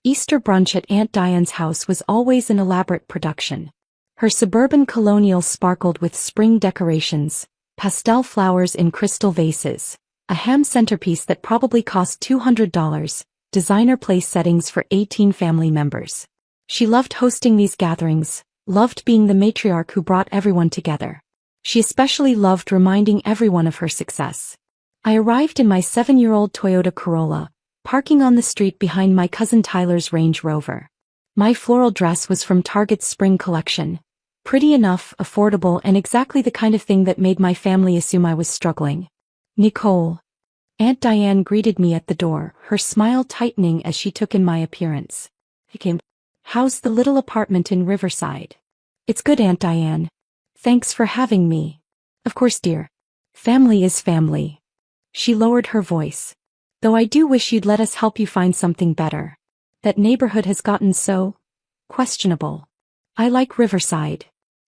Easter brunch at Aunt Diane's house was always an elaborate production. Her suburban colonial sparkled with spring decorations, pastel flowers in crystal vases, a ham centerpiece that probably cost $200, designer place settings for 18 family members. She loved hosting these gatherings, loved being the matriarch who brought everyone together. She especially loved reminding everyone of her success. I arrived in my 7-year-old Toyota Corolla, parking on the street behind my cousin Tyler's Range Rover. My floral dress was from Target's spring collection. Pretty enough, affordable, and exactly the kind of thing that made my family assume I was struggling. Nicole. Aunt Diane greeted me at the door, her smile tightening as she took in my appearance. How's the little apartment in Riverside? It's good, Aunt Diane. Thanks for having me. Of course, dear. Family is family. She lowered her voice. Though I do wish you'd let us help you find something better. That neighborhood has gotten so questionable. I like Riverside.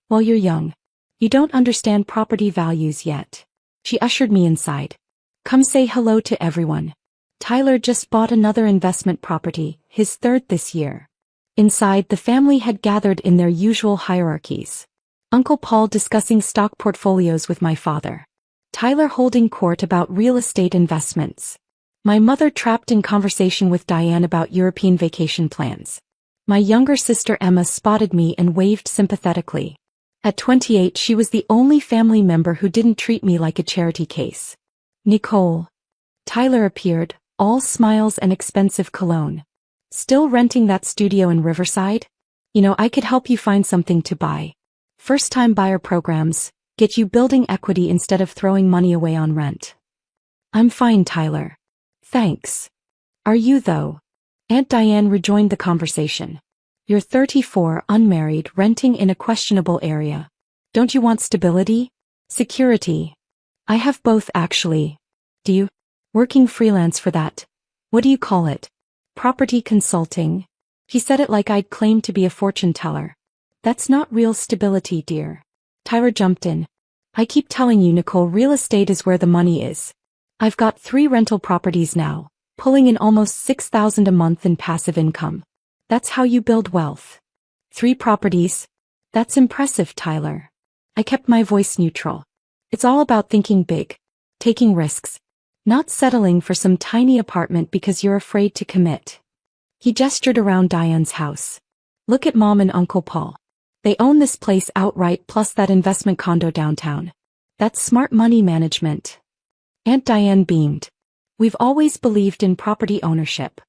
Well, you're young. You don't understand property values yet. She ushered me inside. Come say hello to everyone. Tyler just bought another investment property, his third this year. Inside, the family had gathered in their usual hierarchies. Uncle Paul discussing stock portfolios with my father. Tyler holding court about real estate investments. My mother trapped in conversation with Diane about European vacation plans. My younger sister Emma spotted me and waved sympathetically. At 28, she was the only family member who didn't treat me like a charity case. Nicole. Tyler appeared, all smiles and expensive cologne. Still renting that studio in Riverside? I could help you find something to buy. First-time buyer programs, get you building equity instead of throwing money away on rent. I'm fine, Tyler. Thanks. Are you though? Aunt Diane rejoined the conversation. You're 34, unmarried, renting in a questionable area. Don't you want stability? Security? I have both actually. Do you? Working freelance for that. What do you call it? Property consulting. He said it like I'd claimed to be a fortune teller. That's not real stability, dear. Tyler jumped in. I keep telling you, Nicole, real estate is where the money is. I've got 3 rental properties now, pulling in almost $6,000 a month in passive income. That's how you build wealth. 3 properties? That's impressive, Tyler. I kept my voice neutral. It's all about thinking big, taking risks, not settling for some tiny apartment because you're afraid to commit. He gestured around Diane's house. Look at Mom and Uncle Paul. They own this place outright plus that investment condo downtown. That's smart money management. Aunt Diane beamed. We've always believed in property ownership.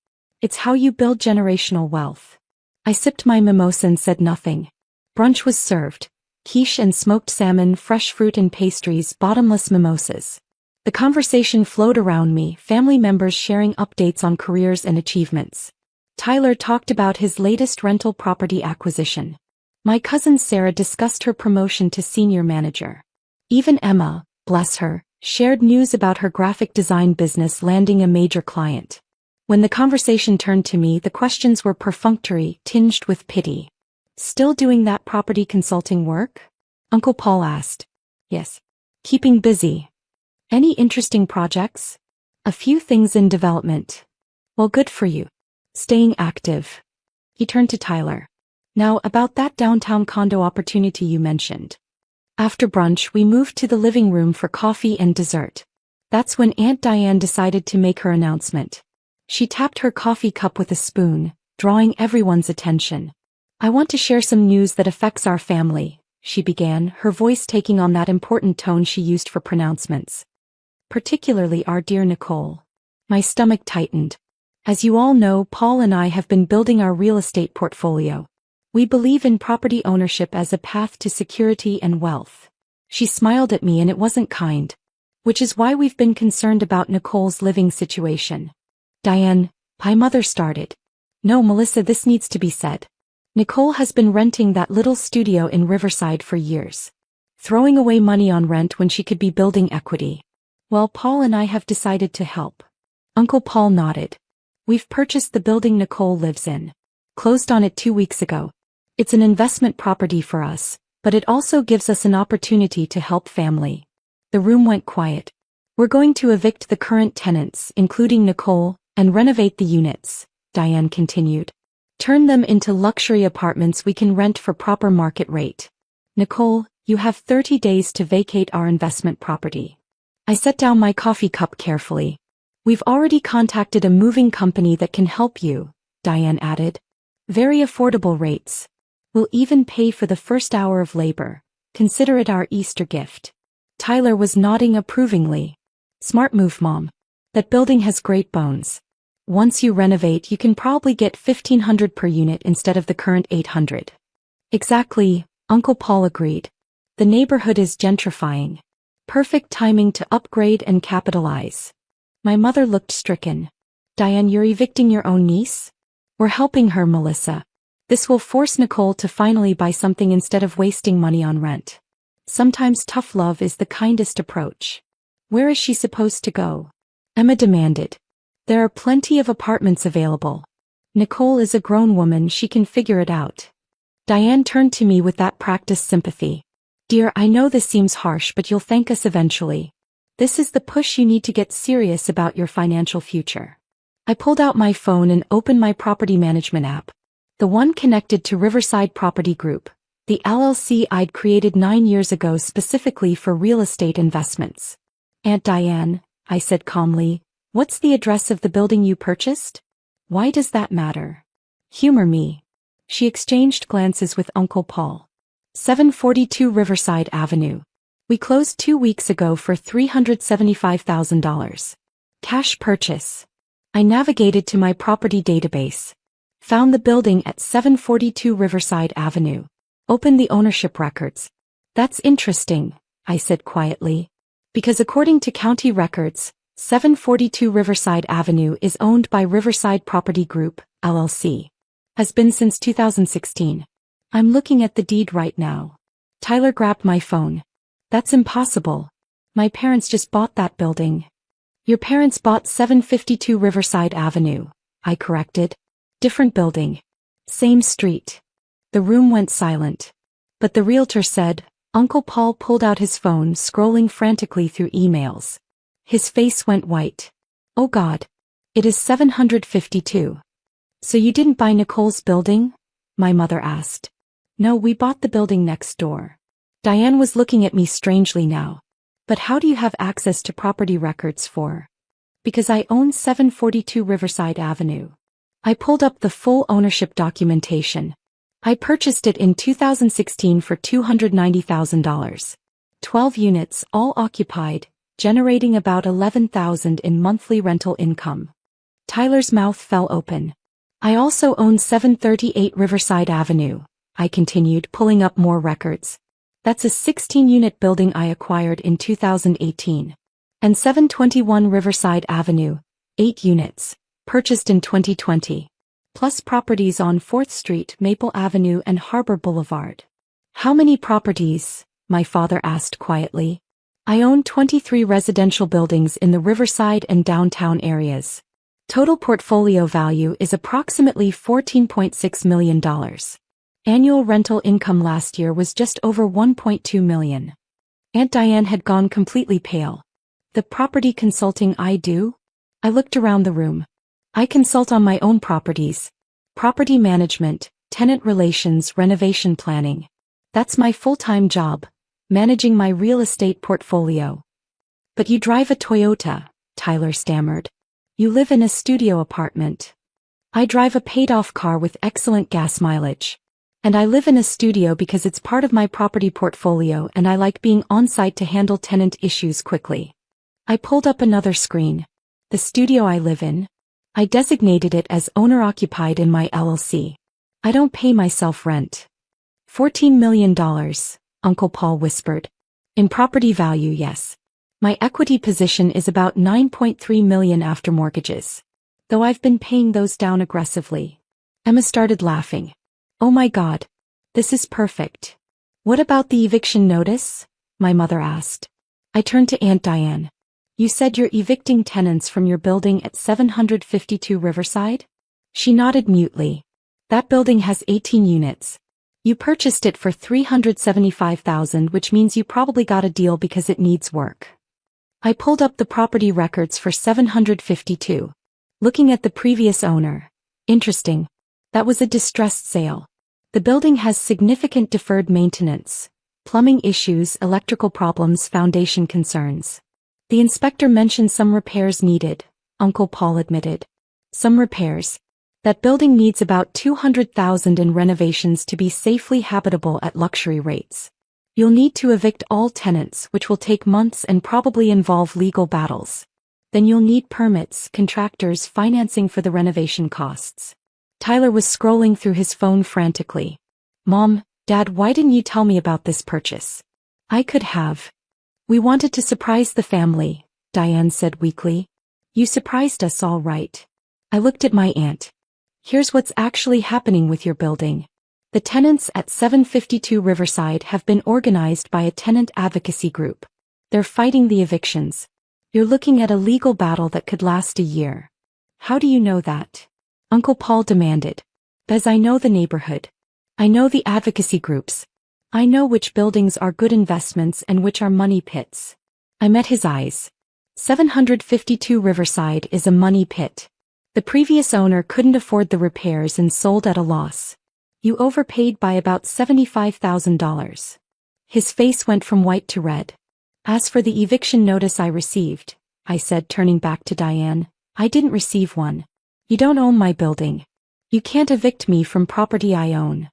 It's how you build generational wealth. I sipped my mimosa and said nothing. Brunch was served. Quiche and smoked salmon, fresh fruit and pastries, bottomless mimosas. The conversation flowed around me, family members sharing updates on careers and achievements. Tyler talked about his latest rental property acquisition. My cousin Sarah discussed her promotion to senior manager. Even Emma, bless her, shared news about her graphic design business landing a major client. When the conversation turned to me, the questions were perfunctory, tinged with pity. Still doing that property consulting work? Uncle Paul asked. Yes. Keeping busy. Any interesting projects? A few things in development. Well, good for you. Staying active. He turned to Tyler. Now, about that downtown condo opportunity you mentioned. After brunch, we moved to the living room for coffee and dessert. That's when Aunt Diane decided to make her announcement. She tapped her coffee cup with a spoon, drawing everyone's attention. I want to share some news that affects our family, she began, her voice taking on that important tone she used for pronouncements. Particularly our dear Nicole. My stomach tightened. As you all know, Paul and I have been building our real estate portfolio. We believe in property ownership as a path to security and wealth. She smiled at me and it wasn't kind. Which is why we've been concerned about Nicole's living situation. Diane, my mother started. No, Melissa, this needs to be said. Nicole has been renting that little studio in Riverside for years. Throwing away money on rent when she could be building equity. Well, Paul and I have decided to help. Uncle Paul nodded. We've purchased the building Nicole lives in. Closed on it 2 weeks ago. It's an investment property for us, but it also gives us an opportunity to help family. The room went quiet. We're going to evict the current tenants, including Nicole, and renovate the units. Diane continued. Turn them into luxury apartments we can rent for proper market rate. Nicole, you have 30 days to vacate our investment property. I set down my coffee cup carefully. We've already contacted a moving company that can help you, Diane added. Very affordable rates. We'll even pay for the first hour of labor. Consider it our Easter gift. Tyler was nodding approvingly. Smart move, Mom. That building has great bones. Once you renovate, you can probably get $1,500 per unit instead of the current $800. Exactly, Uncle Paul agreed. The neighborhood is gentrifying. Perfect timing to upgrade and capitalize. My mother looked stricken. Diane, you're evicting your own niece? We're helping her, Melissa. This will force Nicole to finally buy something instead of wasting money on rent. Sometimes tough love is the kindest approach. Where is she supposed to go? Emma demanded. There are plenty of apartments available. Nicole is a grown woman, she can figure it out. Diane turned to me with that practiced sympathy. Dear, I know this seems harsh, but you'll thank us eventually. This is the push you need to get serious about your financial future. I pulled out my phone and opened my property management app. The one connected to Riverside Property Group, the LLC I'd created 9 years ago specifically for real estate investments. Aunt Diane, I said calmly, what's the address of the building you purchased? Why does that matter? Humor me. She exchanged glances with Uncle Paul. 742 Riverside Avenue. We closed 2 weeks ago for $375,000. Cash purchase. I navigated to my property database. Found the building at 742 Riverside Avenue. Opened the ownership records. That's interesting, I said quietly. Because according to county records, 742 Riverside Avenue is owned by Riverside Property Group, LLC. Has been since 2016. I'm looking at the deed right now. Tyler grabbed my phone. That's impossible. My parents just bought that building. Your parents bought 752 Riverside Avenue, I corrected. Different building. Same street. The room went silent. But the realtor said, Uncle Paul pulled out his phone, scrolling frantically through emails. His face went white. Oh God. It is 752. So you didn't buy Nicole's building? My mother asked. No, we bought the building next door. Diane was looking at me strangely now. But how do you have access to property records for? Because I own 742 Riverside Avenue. I pulled up the full ownership documentation. I purchased it in 2016 for $290,000. 12 units, all occupied, generating about $11,000 in monthly rental income. Tyler's mouth fell open. I also own 738 Riverside Avenue, I continued, pulling up more records. That's a 16-unit building I acquired in 2018. And 721 Riverside Avenue, 8 units, purchased in 2020. Plus properties on 4th Street, Maple Avenue and Harbor Boulevard. How many properties? My father asked quietly. I own 23 residential buildings in the Riverside and downtown areas. Total portfolio value is approximately $14.6 million. Annual rental income last year was just over $1.2 million. Aunt Diane had gone completely pale. The property consulting I do? I looked around the room. I consult on my own properties. Property management, tenant relations, renovation planning. That's my full-time job, managing my real estate portfolio. But you drive a Toyota, Tyler stammered. You live in a studio apartment. I drive a paid-off car with excellent gas mileage. And I live in a studio because it's part of my property portfolio and I like being on-site to handle tenant issues quickly. I pulled up another screen. The studio I live in. I designated it as owner-occupied in my LLC. I don't pay myself rent. $14 million, Uncle Paul whispered. In property value, yes. My equity position is about $9.3 million after mortgages. Though I've been paying those down aggressively. Emma started laughing. Oh my God. This is perfect. What about the eviction notice? My mother asked. I turned to Aunt Diane. You said you're evicting tenants from your building at 752 Riverside? She nodded mutely. That building has 18 units. You purchased it for $375,000, which means you probably got a deal because it needs work. I pulled up the property records for 752. Looking at the previous owner, Interesting. That was a distressed sale. The building has significant deferred maintenance, plumbing issues, electrical problems, foundation concerns. The inspector mentioned some repairs needed, Uncle Paul admitted. Some repairs. That building needs about $200,000 in renovations to be safely habitable at luxury rates. You'll need to evict all tenants, which will take months and probably involve legal battles. Then you'll need permits, contractors, financing for the renovation costs. Tyler was scrolling through his phone frantically. Mom, Dad, why didn't you tell me about this purchase? I could have. We wanted to surprise the family, Diane said weakly. You surprised us all right. I looked at my aunt. Here's what's actually happening with your building. The tenants at 752 Riverside have been organized by a tenant advocacy group. They're fighting the evictions. You're looking at a legal battle that could last a year. How do you know that? Uncle Paul demanded. Because I know the neighborhood. I know the advocacy groups. I know which buildings are good investments and which are money pits. I met his eyes. 752 Riverside is a money pit. The previous owner couldn't afford the repairs and sold at a loss. You overpaid by about $75,000. His face went from white to red. As for the eviction notice I received, I said, turning back to Diane, I didn't receive one. You don't own my building. You can't evict me from property I own.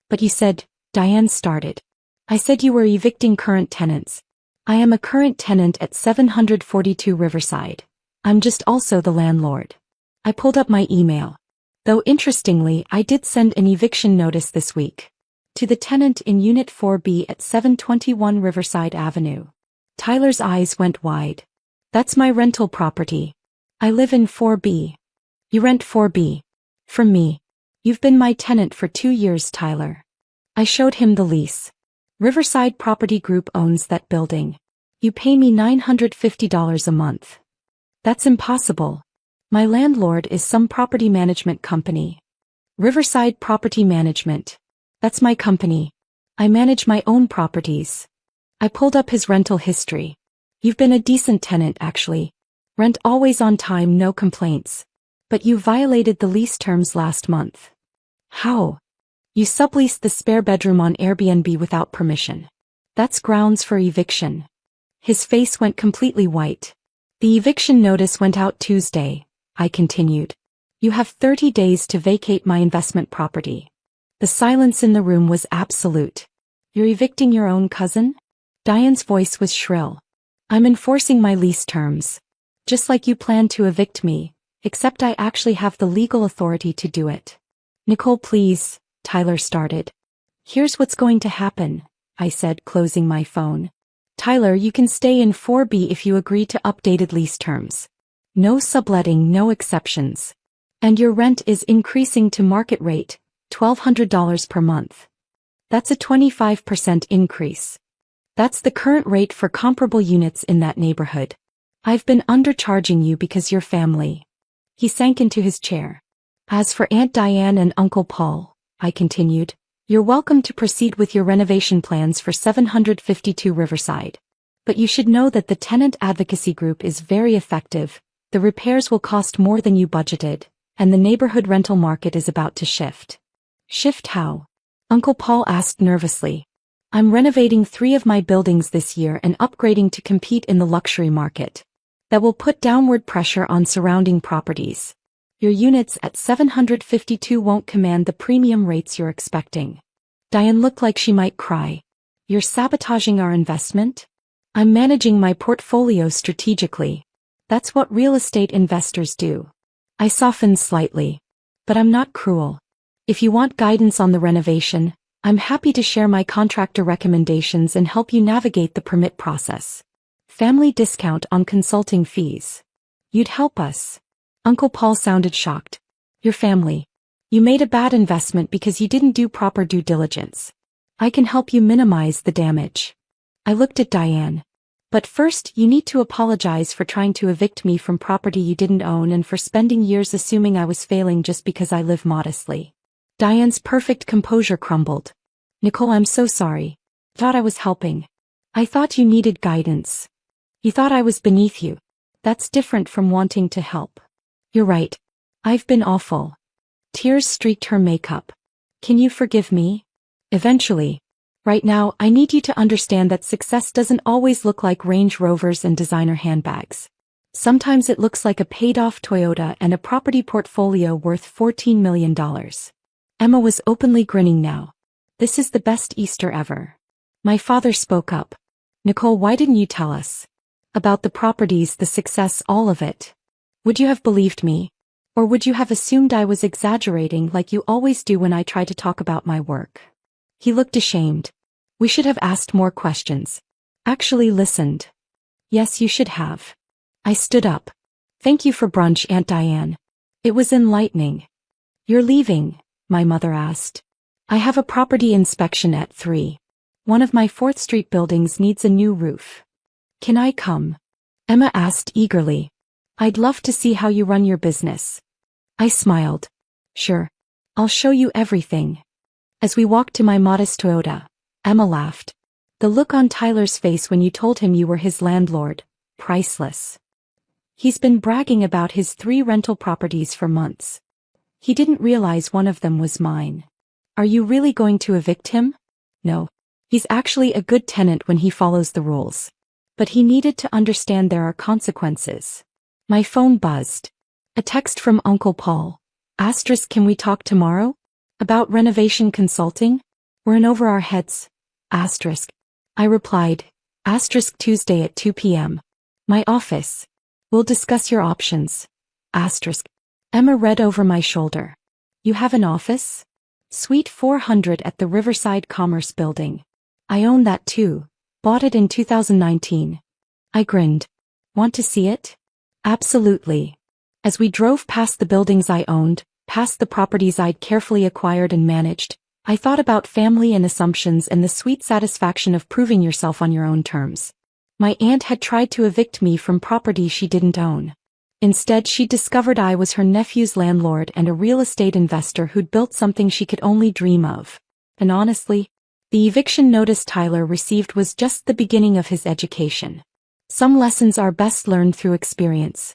But you said, Diane started. I said you were evicting current tenants. I am a current tenant at 742 Riverside. I'm just also the landlord. I pulled up my email. Though interestingly, I did send an eviction notice this week. To the tenant in Unit 4B at 721 Riverside Avenue. Tyler's eyes went wide. That's my rental property. I live in 4B. You rent 4B. From me. You've been my tenant for 2 years, Tyler. I showed him the lease. Riverside Property Group owns that building. You pay me $950 a month. That's impossible. My landlord is some property management company. Riverside Property Management. That's my company. I manage my own properties. I pulled up his rental history. You've been a decent tenant, actually. Rent always on time, no complaints. But you violated the lease terms last month. How? You subleased the spare bedroom on Airbnb without permission. That's grounds for eviction. His face went completely white. The eviction notice went out Tuesday, I continued. You have 30 days to vacate my investment property. The silence in the room was absolute. You're evicting your own cousin? Diane's voice was shrill. I'm enforcing my lease terms. Just like you planned to evict me, except I actually have the legal authority to do it. Nicole, please, Tyler started. Here's what's going to happen, I said, closing my phone. Tyler, you can stay in 4B if you agree to updated lease terms. No subletting, no exceptions. And your rent is increasing to market rate, $1,200 per month. That's a 25% increase. That's the current rate for comparable units in that neighborhood. I've been undercharging you because you're family. He sank into his chair. As for Aunt Diane and Uncle Paul, I continued, you're welcome to proceed with your renovation plans for 752 Riverside. But you should know that the tenant advocacy group is very effective, the repairs will cost more than you budgeted, and the neighborhood rental market is about to shift. Shift how? Uncle Paul asked nervously. I'm renovating 3 of my buildings this year and upgrading to compete in the luxury market. That will put downward pressure on surrounding properties. Your units at 752 won't command the premium rates you're expecting. Diane looked like she might cry. You're sabotaging our investment? I'm managing my portfolio strategically. That's what real estate investors do. I softened slightly. But I'm not cruel. If you want guidance on the renovation, I'm happy to share my contractor recommendations and help you navigate the permit process. Family discount on consulting fees. You'd help us. Uncle Paul sounded shocked. Your family. You made a bad investment because you didn't do proper due diligence. I can help you minimize the damage. I looked at Diane. But first, you need to apologize for trying to evict me from property you didn't own and for spending years assuming I was failing just because I live modestly. Diane's perfect composure crumbled. Nicole, I'm so sorry. Thought I was helping. I thought you needed guidance. You thought I was beneath you. That's different from wanting to help. You're right. I've been awful. Tears streaked her makeup. Can you forgive me? Eventually. Right now, I need you to understand that success doesn't always look like Range Rovers and designer handbags. Sometimes it looks like a paid-off Toyota and a property portfolio worth $14 million. Emma was openly grinning now. This is the best Easter ever. My father spoke up. Nicole, why didn't you tell us? About the properties, the success, all of it. Would you have believed me? Or would you have assumed I was exaggerating like you always do when I try to talk about my work? He looked ashamed. We should have asked more questions. Actually listened. Yes, you should have. I stood up. Thank you for brunch, Aunt Diane. It was enlightening. You're leaving? My mother asked. I have a property inspection at 3. One of my 4th Street buildings needs a new roof. Can I come? Emma asked eagerly. I'd love to see how you run your business. I smiled. Sure. I'll show you everything. As we walked to my modest Toyota, Emma laughed. The look on Tyler's face when you told him you were his landlord, priceless. He's been bragging about his 3 rental properties for months. He didn't realize one of them was mine. Are you really going to evict him? No. He's actually a good tenant when he follows the rules. But he needed to understand there are consequences. My phone buzzed. A text from Uncle Paul. Asterisk, can we talk tomorrow? About renovation consulting? We're in over our heads. Asterisk. I replied. Asterisk, Tuesday at 2 p.m. My office. We'll discuss your options. Asterisk. Emma read over my shoulder. You have an office? Suite 400 at the Riverside Commerce Building. I own that too. Bought it in 2019. I grinned. Want to see it? Absolutely. As we drove past the buildings I owned, past the properties I'd carefully acquired and managed, I thought about family and assumptions and the sweet satisfaction of proving yourself on your own terms. My aunt had tried to evict me from property she didn't own. Instead, she discovered I was her nephew's landlord and a real estate investor who'd built something she could only dream of. And honestly, the eviction notice Tyler received was just the beginning of his education. Some lessons are best learned through experience.